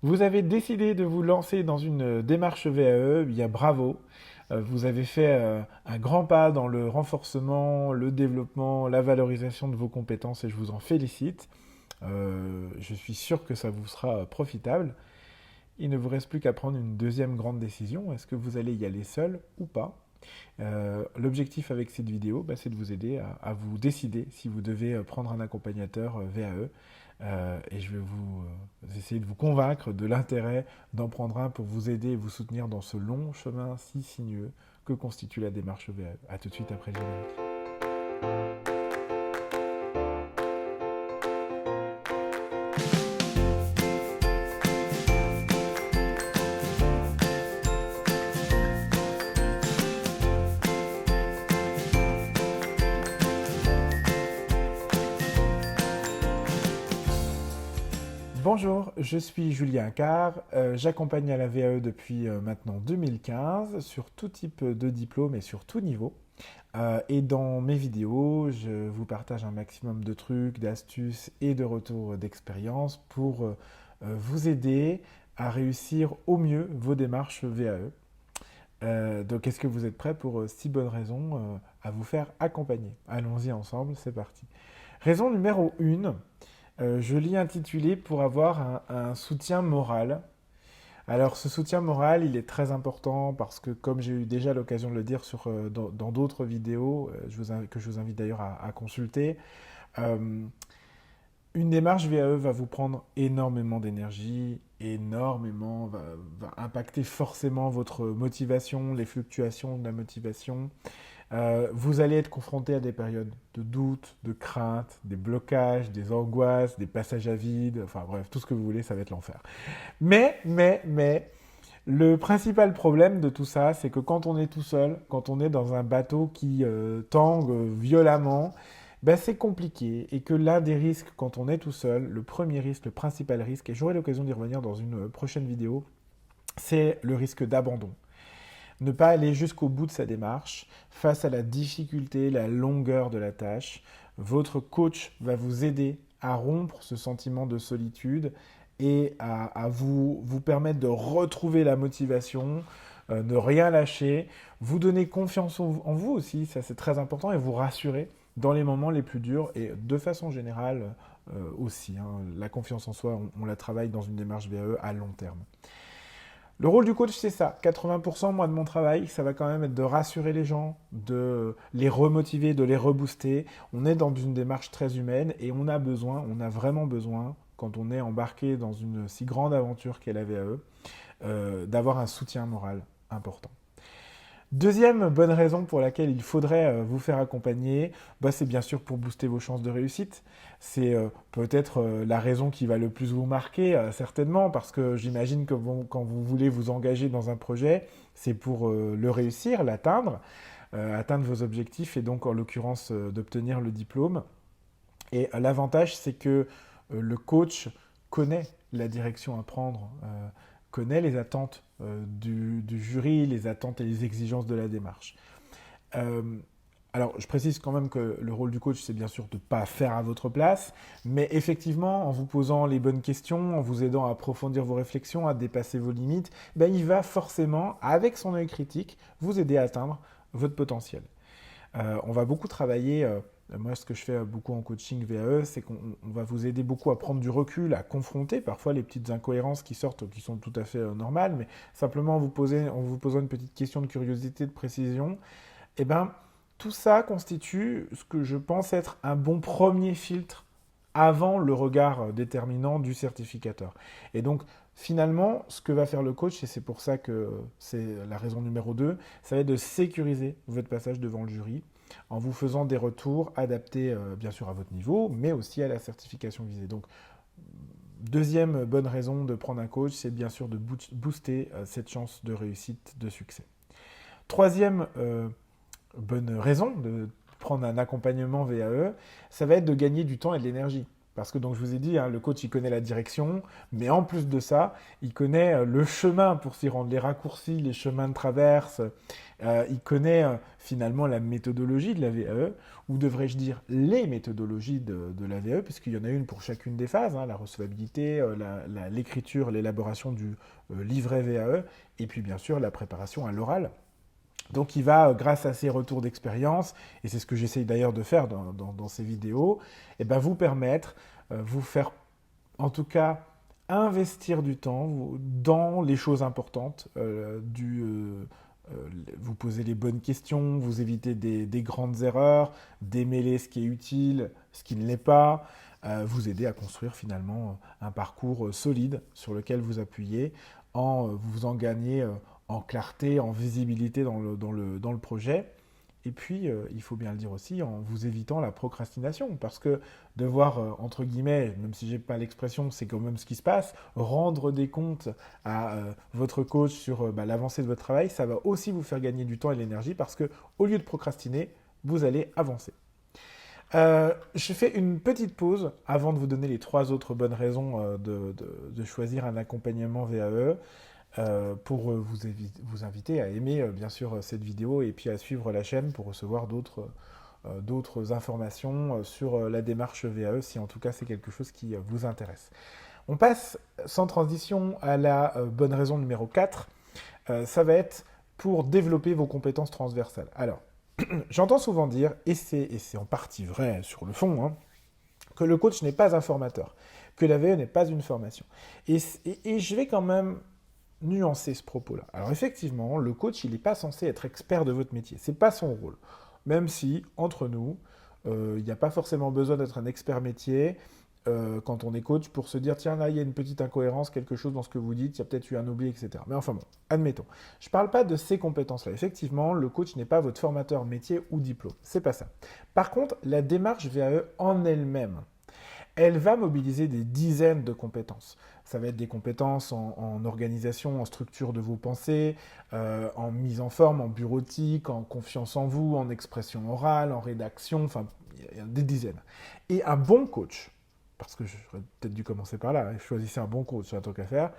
Vous avez décidé de vous lancer dans une démarche VAE, bien bravo. Vous avez fait un grand pas dans le renforcement, le développement, la valorisation de vos compétences et je vous en félicite. Je suis sûr que ça vous sera profitable. Il ne vous reste plus qu'à prendre une deuxième grande décision. Est-ce que vous allez y aller seul ou pas? L'objectif avec cette vidéo, c'est de vous aider à vous décider si vous devez prendre un accompagnateur VAE. Et je vais essayer de vous convaincre de l'intérêt d'en prendre un pour vous aider et vous soutenir dans ce long chemin si sinueux que constitue la démarche VAE. A tout de suite après le générique. Bonjour, je suis Julien Carr, j'accompagne à la VAE depuis maintenant 2015 sur tout type de diplôme et sur tout niveau. Et dans mes vidéos, je vous partage un maximum de trucs, d'astuces et de retours d'expérience pour vous aider à réussir au mieux vos démarches VAE. Donc est-ce que vous êtes prêts pour 6 bonnes raisons à vous faire accompagner? Allons-y ensemble, c'est parti. Raison numéro 1, je l'ai intitulé pour avoir un soutien moral. Alors ce soutien moral, il est très important parce que comme j'ai eu déjà l'occasion de le dire dans d'autres vidéos que je vous invite d'ailleurs à consulter, euh, une démarche VAE va vous prendre énormément d'énergie, va impacter forcément votre motivation, les fluctuations de la motivation. Vous allez être confronté à des périodes de doute, de crainte, des blocages, des angoisses, des passages à vide, enfin bref, tout ce que vous voulez, ça va être l'enfer. Mais, le principal problème de tout ça, c'est que quand on est tout seul, quand on est dans un bateau qui tangue violemment, c'est compliqué et que l'un des risques quand on est tout seul, le premier risque, le principal risque, et j'aurai l'occasion d'y revenir dans une prochaine vidéo, c'est le risque d'abandon. Ne pas aller jusqu'au bout de sa démarche, face à la difficulté, la longueur de la tâche, votre coach va vous aider à rompre ce sentiment de solitude et à vous permettre de retrouver la motivation, ne rien lâcher, vous donner confiance en vous aussi, ça c'est très important, et vous rassurer dans les moments les plus durs et de façon générale aussi. La confiance en soi, on la travaille dans une démarche VAE à long terme. Le rôle du coach, c'est ça. 80% moi de mon travail, ça va quand même être de rassurer les gens, de les remotiver, de les rebooster. On est dans une démarche très humaine et on a vraiment besoin, quand on est embarqué dans une si grande aventure qu'est la VAE, d'avoir un soutien moral important. Deuxième bonne raison pour laquelle il faudrait vous faire accompagner, c'est bien sûr pour booster vos chances de réussite. C'est peut-être la raison qui va le plus vous marquer, certainement, parce que j'imagine que quand vous voulez vous engager dans un projet, c'est pour le réussir, l'atteindre, atteindre vos objectifs et donc en l'occurrence d'obtenir le diplôme. Et l'avantage, c'est que le coach connaît la direction à prendre, connaît les attentes du jury, les attentes et les exigences de la démarche. Euh, alors, je précise quand même que le rôle du coach, c'est bien sûr de ne pas faire à votre place, mais effectivement, en vous posant les bonnes questions, en vous aidant à approfondir vos réflexions, à dépasser vos limites, il va forcément, avec son œil critique, vous aider à atteindre votre potentiel. On va beaucoup travailler, moi ce que je fais beaucoup en coaching VAE, c'est qu'on va vous aider beaucoup à prendre du recul, à confronter parfois les petites incohérences qui sortent, qui sont tout à fait normales, mais simplement en vous posant une petite question de curiosité, de précision, et tout ça constitue ce que je pense être un bon premier filtre avant le regard déterminant du certificateur. Et donc, finalement, ce que va faire le coach, et c'est pour ça que c'est la raison numéro 2, ça va être de sécuriser votre passage devant le jury en vous faisant des retours adaptés, bien sûr, à votre niveau, mais aussi à la certification visée. Donc, deuxième bonne raison de prendre un coach, c'est bien sûr de booster cette chance de réussite, de succès. Troisième bonne raison de prendre un accompagnement VAE, ça va être de gagner du temps et de l'énergie. Parce que donc je vous ai dit, hein, le coach, il connaît la direction, mais en plus de ça, il connaît le chemin pour s'y rendre, les raccourcis, les chemins de traverse. Il connaît finalement la méthodologie de la VAE, ou devrais-je dire les méthodologies de la VAE, puisqu'il y en a une pour chacune des phases, hein, la recevabilité, l'écriture, l'élaboration du livret VAE, et puis bien sûr la préparation à l'oral. Donc il va, grâce à ses retours d'expérience, et c'est ce que j'essaye d'ailleurs de faire dans ces vidéos, eh ben, vous permettre, vous faire en tout cas investir du temps dans les choses importantes, vous posez les bonnes questions, vous évitez des grandes erreurs, démêler ce qui est utile, ce qui ne l'est pas, vous aider à construire finalement un parcours solide sur lequel vous appuyez en vous en gagner en clarté, en visibilité dans le projet. Et puis, il faut bien le dire aussi, en vous évitant la procrastination, parce que devoir, entre guillemets, même si j'ai pas l'expression, c'est quand même ce qui se passe, rendre des comptes à votre coach sur l'avancée de votre travail, ça va aussi vous faire gagner du temps et de l'énergie, parce que au lieu de procrastiner, vous allez avancer. Je fais une petite pause avant de vous donner les 3 autres bonnes raisons de choisir un accompagnement VAE. Pour vous inviter à aimer bien sûr cette vidéo et puis à suivre la chaîne pour recevoir d'autres informations sur la démarche VAE si en tout cas c'est quelque chose qui vous intéresse. On passe sans transition à la bonne raison numéro 4. Ça va être pour développer vos compétences transversales. Alors, j'entends souvent dire, et c'est en partie vrai sur le fond, hein, que le coach n'est pas un formateur, que la VAE n'est pas une formation. Et je vais quand même nuancer ce propos-là. Alors effectivement, le coach, il n'est pas censé être expert de votre métier. Ce n'est pas son rôle. Même si, entre nous, il n'y a pas forcément besoin d'être un expert métier quand on est coach pour se dire, tiens, là, il y a une petite incohérence, quelque chose dans ce que vous dites, il y a peut-être eu un oubli, etc. Mais enfin bon, admettons. Je ne parle pas de ces compétences-là. Effectivement, le coach n'est pas votre formateur métier ou diplôme. C'est pas ça. Par contre, la démarche VAE en elle-même, elle va mobiliser des dizaines de compétences. Ça va être des compétences en organisation, en structure de vos pensées, en mise en forme, en bureautique, en confiance en vous, en expression orale, en rédaction, enfin, il y a des dizaines. Et un bon coach, parce que j'aurais peut-être dû commencer par là, choisissez un bon coach, c'est un truc à faire.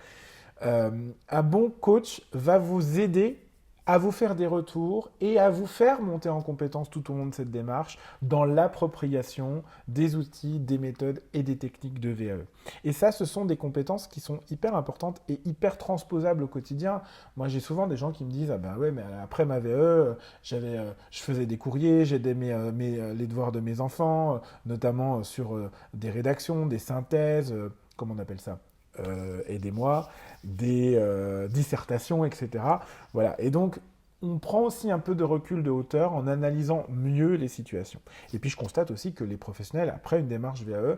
Un bon coach va vous aider à vous faire des retours et à vous faire monter en compétence tout au long de cette démarche dans l'appropriation des outils, des méthodes et des techniques de VAE. Et ça, ce sont des compétences qui sont hyper importantes et hyper transposables au quotidien. Moi, j'ai souvent des gens qui me disent « Ah ben ouais, mais après ma VAE, je faisais des courriers, j'aidais les devoirs de mes enfants, notamment sur des rédactions, des synthèses, comment on appelle ça aidez-moi, des dissertations, etc. Voilà. Et donc, on prend aussi un peu de recul de hauteur en analysant mieux les situations. Et puis, je constate aussi que les professionnels, après une démarche VAE,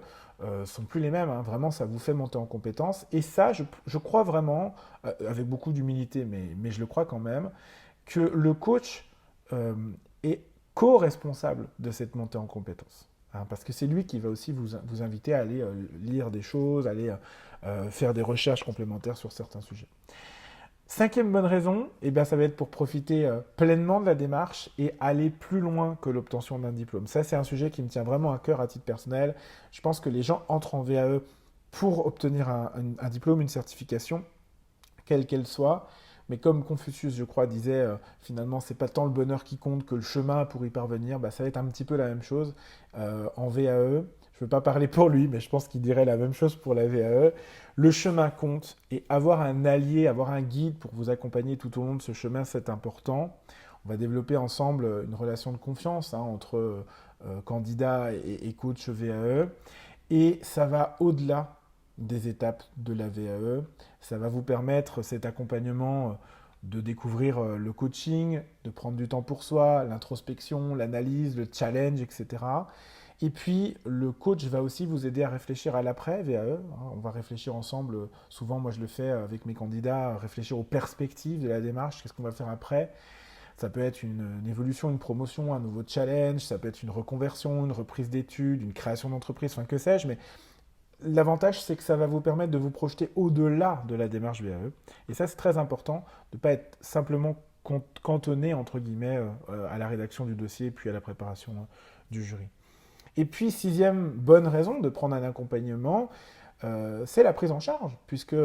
sont plus les mêmes. Hein. Vraiment, ça vous fait monter en compétences. Et ça, je crois vraiment, avec beaucoup d'humilité, mais je le crois quand même, que le coach est co-responsable de cette montée en compétences. Hein, parce que c'est lui qui va aussi vous inviter à aller lire des choses, aller faire des recherches complémentaires sur certains sujets. 5e bonne raison, eh bien, ça va être pour profiter pleinement de la démarche et aller plus loin que l'obtention d'un diplôme. Ça, c'est un sujet qui me tient vraiment à cœur à titre personnel. Je pense que les gens entrent en VAE pour obtenir un diplôme, une certification, quelle qu'elle soit. Mais comme Confucius, je crois, disait, finalement, c'est pas tant le bonheur qui compte que le chemin pour y parvenir, bah, ça va être un petit peu la même chose en VAE. Je ne veux pas parler pour lui, mais je pense qu'il dirait la même chose pour la VAE. Le chemin compte et avoir un allié, avoir un guide pour vous accompagner tout au long de ce chemin, c'est important. On va développer ensemble une relation de confiance entre candidat et coach VAE. Et ça va au-delà des étapes de la VAE. Ça va vous permettre, cet accompagnement, de découvrir le coaching, de prendre du temps pour soi, l'introspection, l'analyse, le challenge, etc. Et puis, le coach va aussi vous aider à réfléchir à l'après VAE. On va réfléchir ensemble, souvent moi je le fais avec mes candidats, réfléchir aux perspectives de la démarche, qu'est-ce qu'on va faire après. Ça peut être une évolution, une promotion, un nouveau challenge, ça peut être une reconversion, une reprise d'études, une création d'entreprise, enfin que sais-je, mais l'avantage, c'est que ça va vous permettre de vous projeter au-delà de la démarche VAE. Et ça, c'est très important, de ne pas être simplement cantonné, entre guillemets, à la rédaction du dossier, puis à la préparation du jury. Et puis, sixième bonne raison de prendre un accompagnement, c'est la prise en charge, puisque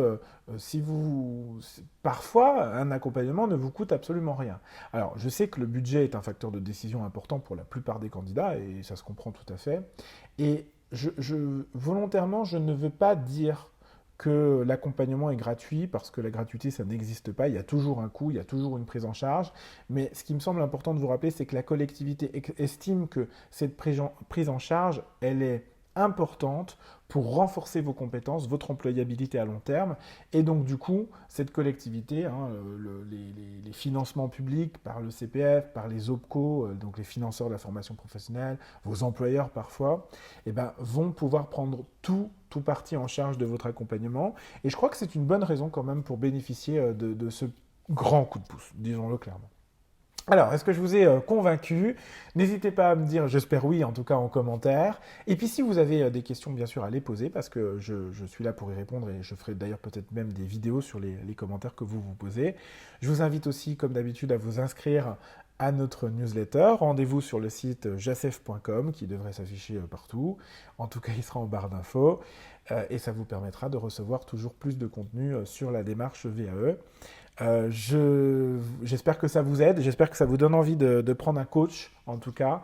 parfois, un accompagnement ne vous coûte absolument rien. Alors, je sais que le budget est un facteur de décision important pour la plupart des candidats, et ça se comprend tout à fait. Et volontairement, je ne veux pas dire que l'accompagnement est gratuit, parce que la gratuité, ça n'existe pas. Il y a toujours un coût, il y a toujours une prise en charge. Mais ce qui me semble important de vous rappeler, c'est que la collectivité estime que cette prise en charge, elle est importante pour renforcer vos compétences, votre employabilité à long terme. Et donc, du coup, cette collectivité, hein, les financements publics par le CPF, par les OPCO, donc les financeurs de la formation professionnelle, vos employeurs parfois, eh ben, vont pouvoir prendre tout parti en charge de votre accompagnement. Et je crois que c'est une bonne raison quand même pour bénéficier de ce grand coup de pouce, disons-le clairement. Alors, est-ce que je vous ai convaincu? N'hésitez pas à me dire, j'espère oui, en tout cas en commentaire. Et puis si vous avez des questions, bien sûr, à les poser, parce que je suis là pour y répondre et je ferai d'ailleurs peut-être même des vidéos sur les commentaires que vous vous posez. Je vous invite aussi, comme d'habitude, à vous inscrire à notre newsletter. Rendez-vous sur le site jacef.com qui devrait s'afficher partout. En tout cas, il sera en barre d'infos. Et ça vous permettra de recevoir toujours plus de contenu sur la démarche VAE. J'espère que ça vous aide, j'espère que ça vous donne envie de prendre un coach, en tout cas,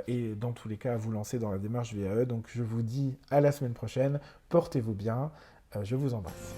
et dans tous les cas, à vous lancer dans la démarche VAE. Donc, je vous dis à la semaine prochaine, portez-vous bien, je vous embrasse.